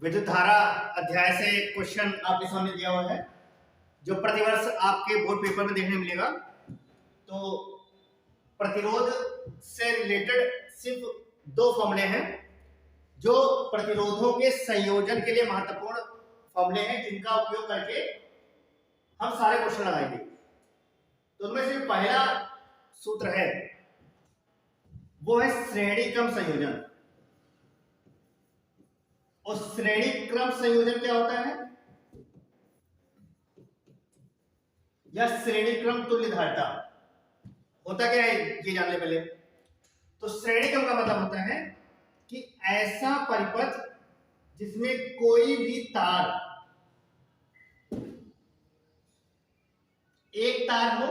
विद्युत धारा अध्याय से क्वेश्चन आपके सामने दिया हुआ है जो प्रतिवर्ष आपके बोर्ड पेपर में देखने मिलेगा। तो प्रतिरोध से रिलेटेड सिर्फ दो फॉर्मूले हैं जो प्रतिरोधों के संयोजन के लिए महत्वपूर्ण फॉर्मूले हैं जिनका उपयोग करके हम सारे क्वेश्चन लगाएंगे। तो उनमें से पहला सूत्र है वो है श्रेणी क्रम संयोजन। और श्रेणी क्रम संयोजन क्या होता है या श्रेणी क्रम तुल्य धारिता होता क्या है ये जान ले पहले। तो श्रेणी क्रम का मतलब होता है कि ऐसा परिपथ जिसमें कोई भी तार एक तार हो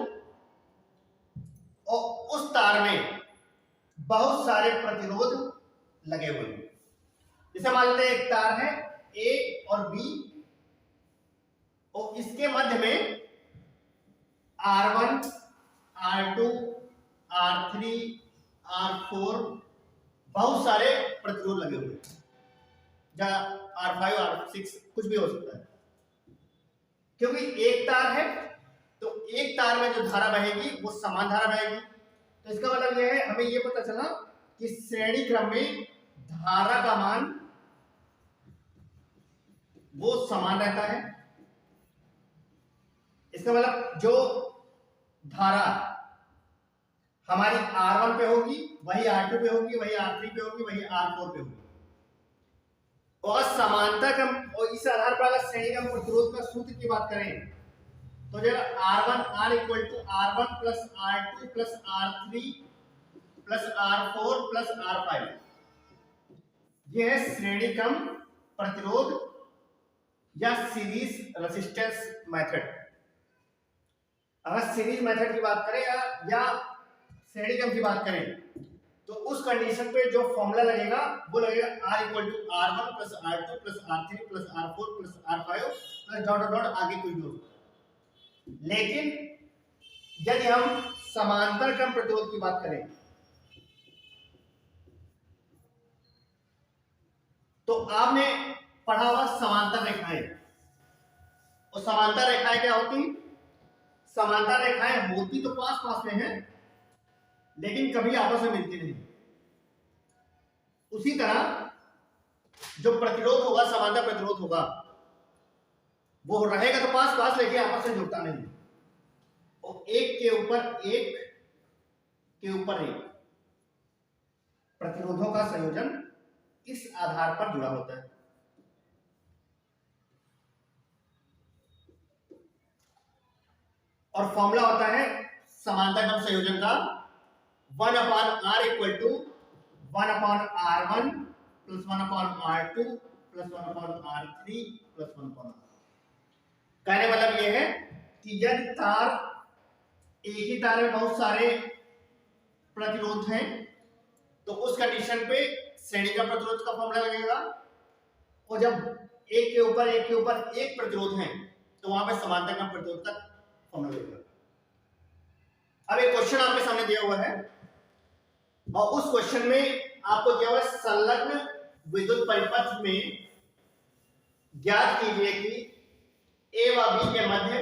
और उस तार में बहुत सारे प्रतिरोध लगे हुए हैं। जैसे मान लेते हैं एक तार है ए और बी और इसके मध्य में R1, R2, R3, R4 बहुत सारे प्रतिरोध लगे हुए हैं, या R5, R6 कुछ भी हो सकता है। क्योंकि एक तार है तो एक तार में जो धारा बहेगी वो समान धारा बहेगी। तो इसका मतलब यह है हमें ये पता चला कि श्रेणी क्रम में धारा का मान वो समान रहता है। इसका मतलब जो धारा हमारी R1 पे होगी वही R2 पे होगी, वही R3 पे होगी, वही R4 पे होगी। और समानता क्रम और इस आधार पर अगर श्रेणी क्रम प्रतिरोध का सूत्र की बात करें तो जो R1 R equal to R1 plus R2 plus R3 plus R4 plus R5 यह है श्रेणी क्रम प्रतिरोध या सीरीज रेजिस्टेंस मेथड। अगर सीरीज मेथड की बात करें या श्रेणी क्रम की बात करें तो उस कंडीशन पे जो फॉर्मूला लगेगा वो लगेगा R equal to R1 plus R2 plus R3 plus R4 plus R5 plus dot dot आगे कुछ भी हो। लेकिन यदि हम समांतर क्रम प्रतिरोध की बात करें तो आपने पढ़ा हुआ समांतर रेखाएं। और समांतर रेखाएं क्या होती हैं? समांतर रेखाएं होती तो पास पास में हैं लेकिन कभी आपस में मिलती नहीं। उसी तरह जो प्रतिरोध होगा समांतर प्रतिरोध होगा वो रहेगा तो पास पास लेकिन आपस में जुड़ता नहीं। और एक के ऊपर एक प्रतिरोधों का संयोजन इस आधार पर जुड़ा होता है। और फॉर्मूला होता है समांतर क्रम संयोजन का 1/r equal to 1/r1 plus 1/r2 plus 1/r3 plus 1/r। कहने मतलब यह है कि यदि तार एक ही तार में बहुत सारे प्रतिरोध हैं तो उस कंडीशन पे श्रेणी का प्रतिरोध का फॉर्मूला लगेगा। और जब एक के ऊपर एक प्रतिरोध है तो वहां पे समांतर क्रम प्रतिरोध का फॉर्मूला लगेगा। अब एक क्वेश्चन आपके सामने दिया हुआ है और उस क्वेश्चन में आपको दिया हुआ है संलग्न विद्युत परिपथ में ज्ञात कीजिए कि ए व बी के मध्य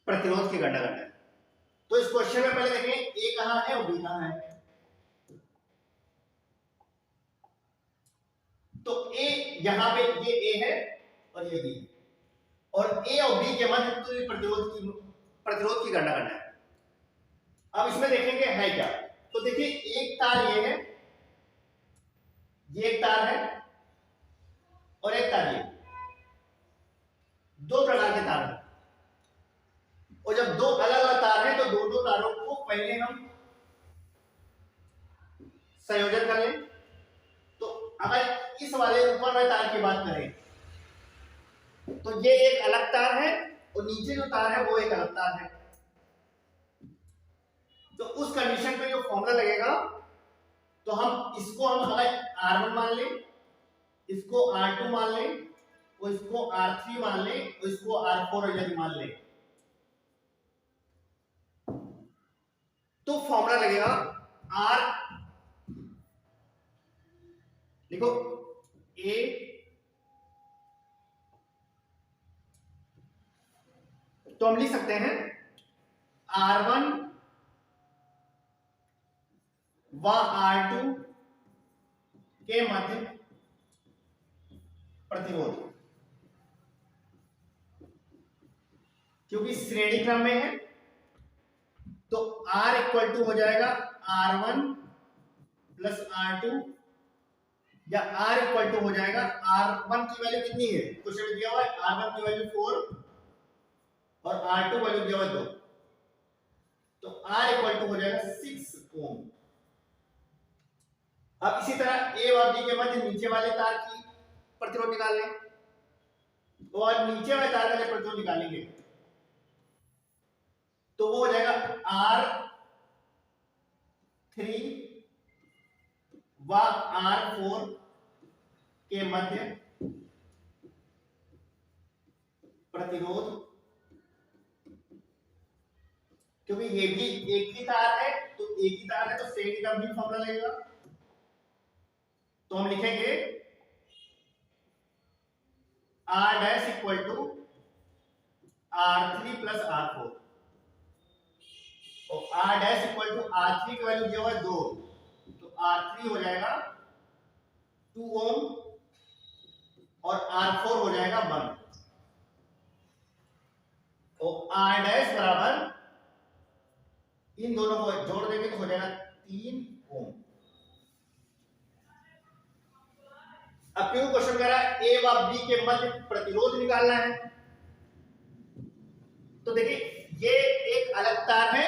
प्रतिरोध की गणना करना है। तो इस क्वेश्चन में पहले देखें ए कहां है और बी कहां है। तो ए यहां पे ये ए है और ये बी और ए और बी के मध्य तुल्य प्रतिरोध की गणना करना है। अब इसमें देखेंगे है क्या। तो देखिए एक तार ये है, ये एक तार है और एक तार ये, दो प्रकार के तार हैं। और जब दो अलग अलग तार हैं तो दोनों तारों को पहले हम संयोजन कर लें। तो अगर इस वाले ऊपर वाले तार की बात करें तो ये एक अलग तार है और नीचे जो तार है वो एक अलग तार है। तो उस कंडीशन पे जो फॉर्मूला लगेगा तो हम इसको अगर R1 मान लें, इसको R2 मान लें और इसको R3 मान लें और इसको R4 यदि मान लें तो फॉर्मूला लगेगा R देखो ए तो हम लिख सकते हैं R1 व R2 के मध्य प्रतिरोध, क्योंकि श्रेणी क्रम में है तो R इक्वल टू हो जाएगा R1 प्लस R2, या R इक्वल टू हो जाएगा R1 की वैल्यू कितनी है, क्वेश्चन में दिया हुआ है R1 की वैल्यू 4 और R2 वैल्यू दिया हुआ है 2, तो R इक्वल टू हो जाएगा 6 ओम। अब इसी तरह A और B के मध्य नीचे वाले तार की प्रतिरोध निकाल लें, और नीचे वाले तार का जब प्रतिरोध निकालेंगे तो वो हो जाएगा R3 व R4 के मध्य प्रतिरोध, क्योंकि ये भी एक ही तार है तो एक ही तार है तो श्रेणी का भी फॉर्मूला लगेगा, तो हम लिखेंगे R dash equal to R3 plus R4, और R dash equal to R3 की वैल्यू दिया हुआ है 2, तो R3 हो जाएगा 2 ओम और R4 हो जाएगा 1, और R डैश बराबर इन दोनों को जोड़ देंगे तो हो जाएगा 3 ओम। अब क्यों क्वेश्चन कह रहा है ए व बी के मध्य प्रतिरोध निकालना है, तो देखिए ये एक अलग तार है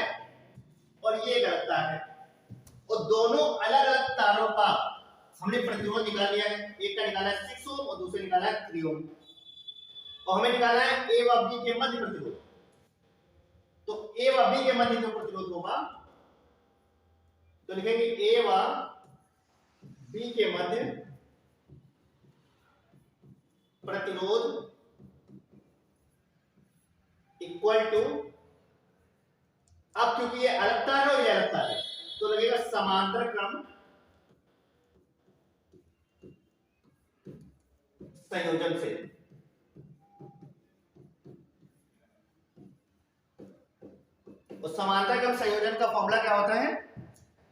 और ये एक अलग तार है, और दोनों अलग अलग तारों का हमने प्रतिरोध निकाल लिया है, एक का निकाला है 6 ओम और दूसरे निकाला है 3 ओम, और हमें निकालना है ए व बी के मध्य प्रतिरोध, तो ए व बी के मध्य जो प्रतिरोध होगा तो लिखेंगे ए व बी के मध्य प्रतिरोध इक्वल टू, अब क्योंकि ये अलग तार है और ये अलग तार है तो लगेगा समांतर क्रम संयोजन से, और समांतर क्रम संयोजन का फॉर्मूला क्या होता है,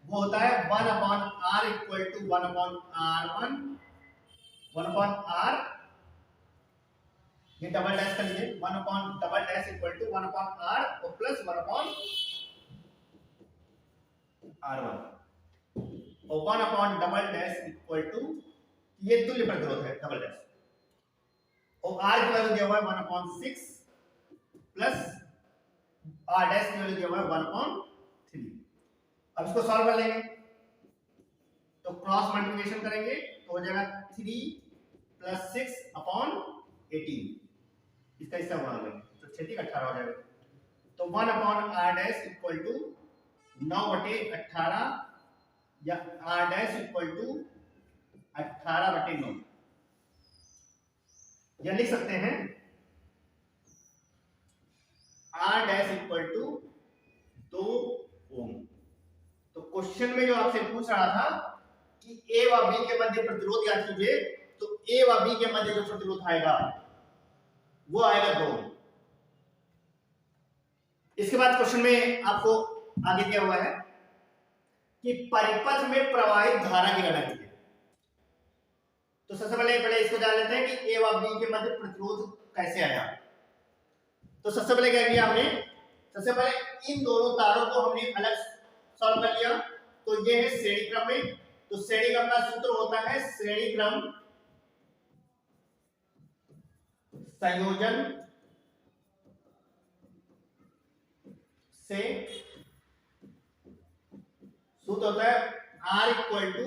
वो होता है 1/r equal to 1/r1 1/r, ये डबल डैश कर लीजिए 1/डबल डैश इक्वल टू 1/r और प्लस 1/r1, और 1/डबल डैश इक्वल टू, ये तुल्य प्रतिरोध है डबल डैश, और r की वैल्यू दिया हुआ है 1/6 प्लस r डैश की वैल्यू दिया हुआ है 1/3। अब इसको सॉल्व कर लेंगे तो क्रॉस मल्टीप्लिकेशन करेंगे तो हो जाएगा 3 + 6/18, इसका हिस्सा बना लेंगे तो 6 × 18 हो जाएगा, तो 1/r डैश इक्वल टू 9/18 या r डैश इक्वल टू 18/9, या लिख सकते हैं r डैश इक्वल टू 2 ओम। तो क्वेश्चन में जो आपसे पूछ रहा था कि ए व बी के मध्य प्रतिरोध याद कीजिए, तो ए व बी के मध्य जो प्रतिरोध आएगा वो आएगा 2। इसके बाद क्वेश्चन में आपको आगे दिया हुआ है कि परिपथ में प्रवाहित धारा की गणना कीजिए। तो सबसे पहले इसको जान लेते हैं कि ए व बी के मध्य प्रतिरोध कैसे आया। तो सबसे पहले क्या किया हमने, सबसे पहले इन दोनों तारों को हमने अलग सॉल्व कर लिया, तो ये है श्रेणी क्रम में, तो श्रेणी क्रम का सूत्र होता है श्रेणी क्रम संयोजन से, सूत्र होता है R equal to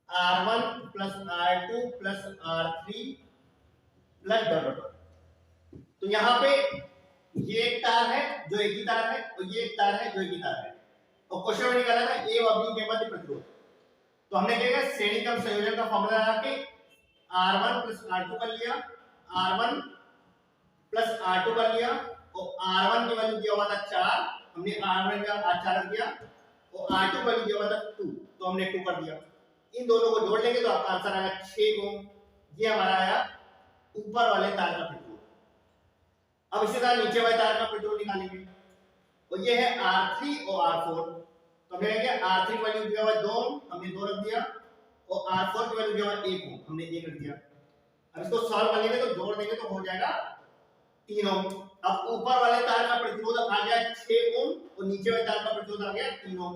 R1 plus R2 plus R3 plus dot. तो यहां पे ये एक तार है जो एक ही तार है और ये एक तार है जो एक ही तार है, और क्वेश्चन में निकाला था ए और बी के मध्य प्रतिरोध। तो हमने क्या किया, श्रेणी क्रम संयोजन का फॉर्मूला लगा के R1 प्लस R2 कर लिया, R1 प्लस R2 कर लिया, और R1 की वैल्यू दिया हुआ था 4, हमने R1 का 4 रख दिया, और R2 वैल्यू दिया हुआ था 2, तो हमने 2 कर दिया। इन दोनों को जोड़ लेंगे तो आपका आंसर आएगा 6 ओम। ये हमारा आया ऊपर वाले तार का प्रतिरोध। अब इसी तरह नीचे वाले तार का प्रतिरोध निकालेंगे, तो ये है R3 और R4। तो हमें क्या R3 की वैल्यू दिया हुआ 2 ओम, हमने 2 रख दिया, और R4 की वैल्यू दिया हुआ 1 ओम, हमने 1 रख दिया। अब इसको सॉल्व कर लेंगे तो जोड़ देंगे तो हो जाएगा 3 ओम। अब ऊपर वाले तार का प्रतिरोध आ गया 6 ओम और नीचे वाले तार का प्रतिरोध आ गया 3 ओम।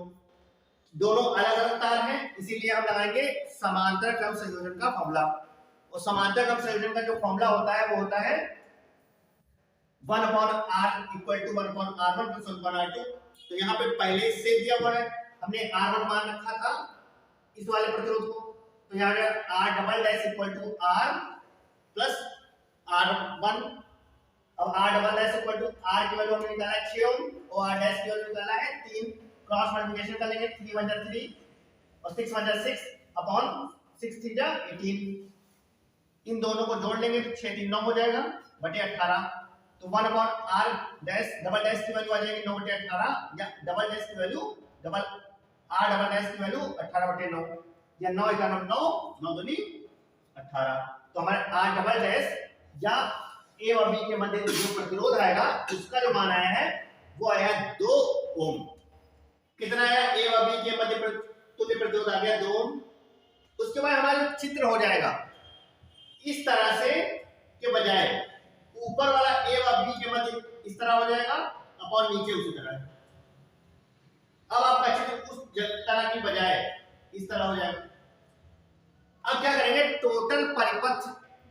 दोनों अलग अलग तार हैं, इसीलिए हम लगाएंगे समांतर क्रम संयोजन का फॉर्मूला। और समांतर क्रम संयोजन का जो फॉर्मूला होता है वो होता है 1/r equal to 1/r1 plus 1/r2। तो यहाँ पे पहले से दिया हुआ है, हमने R1 मान रखा था इस वाले प्रतिरोध को, तो यहाँ आ R double dash equal to R plus R1। अब R double dash equal to R की वैल्यू हमने निकाला है 6 ओम और R डैश की वैल्यू निकाला है 3। क्रॉस मल्टीप्लिकेशन कर लेंगे, 3 1 जा 3 और 6 1 जा 6 अपॉन 6 3 जा 18। इन दोनों को जोड़ लेंगे तो 6 3 9 हो जाएगा बटे 18। तो 1/r डैश डबल डैश की वैल्यू आ जाएगी 9 बटे 18, या डबल डैश की value double r double dash की वैल्यू 18 बटे 9, या 9 1 9 9 दूनी 18। तो हमारे r डबल डैश या a और b के मध्य जो प्रतिरोध आएगा उसका जो मान आया है वो आया 2 ओम। कितना आया? a और b के मध्य तुल्य प्रतिरोध आ गया 2 ओम। उसके बाद हमारा चित्र हो जाएगा इस तरह से के बजाय ऊपर वाला a और b के मध्य इस तरह हो जाएगा अपॉन नीचे उसी तरह। अब आपका चित्र उस तरह की बजाय इस तरह हो जाएगा। अब क्या करेंगे, टोटल परिपथ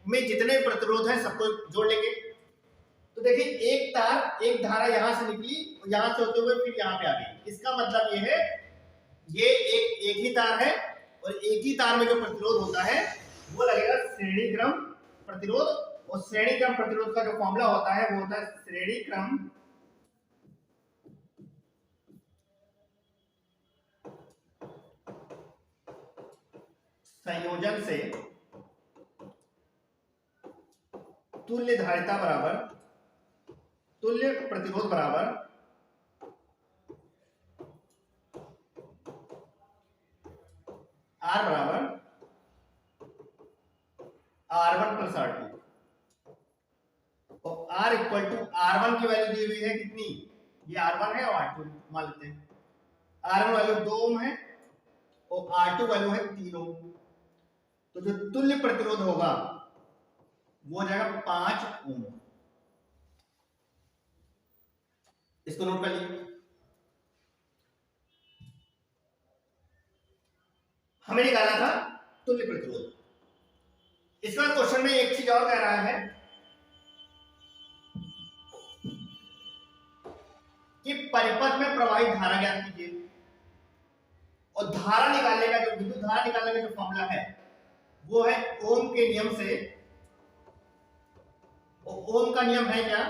में जितने प्रतिरोध हैं सबको जोड़ लेंगे। तो देखिए एक तार एक धारा यहां से निकली और यहां से होते हुए फिर यहां पे आ गई। इसका मतलब ये है ये एक ही तार है और एक ही तार में जो प्रतिरोध होता है वो लगेगा श्रेणी क्रम प्रतिरोध। और श्रेणी क्रम प्रतिरोध का जो फॉर्मूला होता है वो होता है श्रेणी क्रम संयोजन से तुल्य धारिता बराबर तुल्य प्रतिरोध बराबर R बराबर R1 प्लस R2। और R इक्वल टू R1 की वैल्यू दी हुई है कितनी, ये R1 है और R2 मान लेते हैं। R1 वैल्यू 2 ओम है और R2 वैल्यू है 3 ओम। तो जो तुल्य प्रतिरोध होगा वो हो जाएगा 5 ओम। इसको नोट कर लीजिए। हमें निकालना था तुल्य प्रतिरोध। इसका क्वेश्चन में एक चीज और कह रहा है कि परिपथ में प्रवाहित धारा ज्ञात कीजिए। और धारा निकालने का जो विद्युत धारा निकालने का जो फॉर्मूला है वो है ओम के नियम से। ओम का नियम है क्या?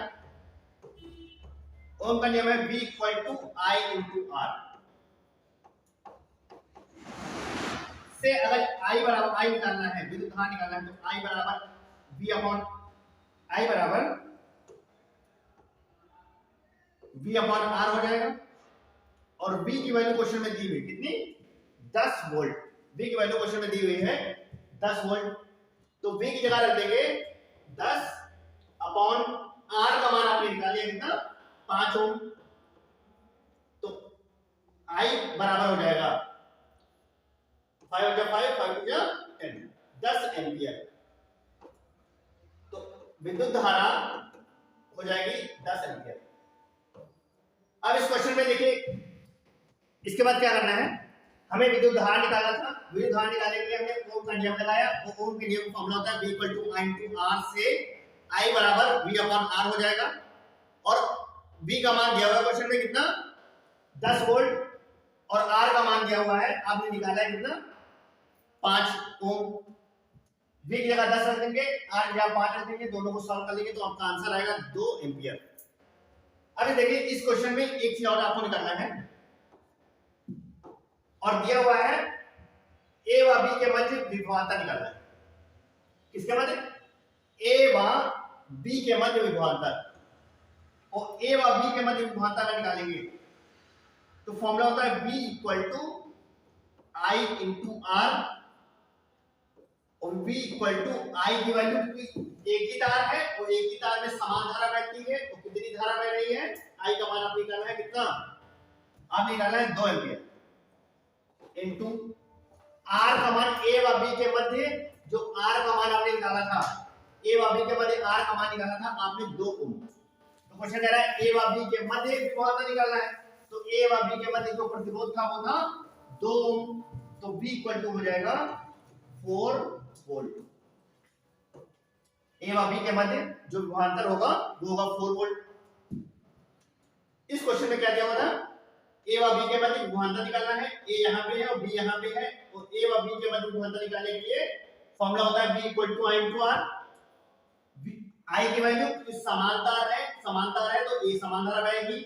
ओम का नियम है V equal to I into R। से अगर I बराबर I निकालना है, विद्युत धारा निकालना है, तो I बराबर V अपॉन I बराबर V अपॉन R हो जाएगा। और V की वैल्यू क्वेश्चन में दी हुई कितनी, 10 वोल्ट। V की वैल्यू क्वेश्चन में दी हुई है 10 वोल्ट। तो V की जगह रख देंगे 10 अपॉन R का मान आपने निकाल लिया कितना, 5 ओम। तो I बराबर हो जाएगा 5 जा 5 5 जा 10 10 एम्पियर। तो विद्युत धारा हो जाएगी 10 एम्पियर। अब इस क्वेश्चन में देखिए इसके बाद क्या करना है, हमें विद्युत धारा निकालना था। विद्युत धारा निकालने के लिए हमने ओम का नियम लगाया। वो ओम के नियम का फॉर्मूला होता है V equal to I into R से I बराबर V अपॉन R हो जाएगा। और V का मान दिया हुआ है क्वेश्चन में कितना, 10 वोल्ट, और R का मान दिया हुआ है आपने निकाला है कितना, 5 ओम। V की जगह 10 रख देंगे, R की जगह 5 रख देंगे, दोनों को सॉल्व कर लेंगे तो आपका आंसर आएगा 2 एम्पियर। अभी देखिए इस क्वेश्चन में एक चीज और आपको निकालना है, और दिया हुआ है A व B के मध्य विभवांतर निकालना है। किसके मध्य? A व B के मध्य विभवांतर। और A व B के मध्य विभवांतर निकालेंगे तो फॉर्मूला होता है V equal to I into R और V इक्वल टू I की वैल्यू, एक ही तार है और एक ही तार में समान धारा बहती है, तो कितनी धारा बह रही है, I का मान आप निकालना है कितना, आप निकालना है 2 एम्पियर इनटू R का मान A व B के मध्य, जो R का मान आपने निकाला था, A व B के मध्य R का मान निकाला था आपने 2 ओम। तो क्वेश्चन कह रहा है A व B के मध्य विभवांतर निकालना है, तो A व B के मध्य जो प्रतिरोध था वो था 2 ओम, तो V इक्वल टू हो जाएगा 4 वोल्ट। A व B के मध्य जो विभवांतर होगा वो होगा 4 वोल्ट। इस क्वेश्चन में क्या दिया हुआ था, A व B के मध्य विभवांतर निकालना है, A यहाँ पे है और B यहाँ पे है, और A व B के मध्य विभवांतर निकालने के लिए फॉर्मूला होता है V equal to I into R। I की वैल्यू समांतर है तो A समान धारा बहेगी,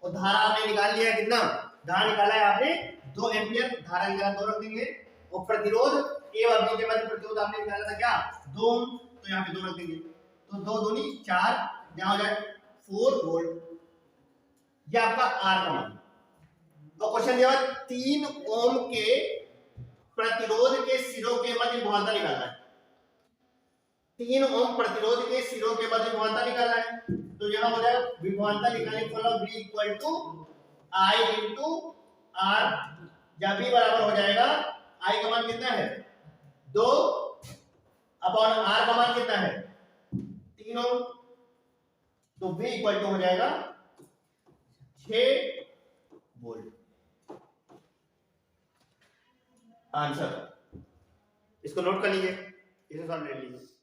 और धारा आपने निकाल लिया है कितना, धारा निकाला है आपने 2 एम्पियर, धारा निकाला 2 रख देंगे, और प्रतिरोध A व B के मध्य प्रतिरोध आपने निकाला था क्या 2 ओम, तो यहाँ पे 2 रख देंगे, तो 2 दूनी 4, यहाँ हो जाए 4 वोल्ट, ये आपका R का मान। तो क्वेश्चन दिया 3 ओम के प्रतिरोध के सिरों के मध्य विभवांतर निकालना है, 3 ओम प्रतिरोध के सिरों के मध्य विभवांतर निकालना है, तो यहां हो जाएगा विभवांतर निकालने के formula V equal to I into R, जब भी बराबर हो जाएगा I का मान कितना है 2 अपॉन R का मान कितना है 3 ओम, तो V इक्वल टू हो जाएगा 6 वोल्ट। आंसर इसको नोट कर लीजिए, इसे सॉल्व कर लीजिए।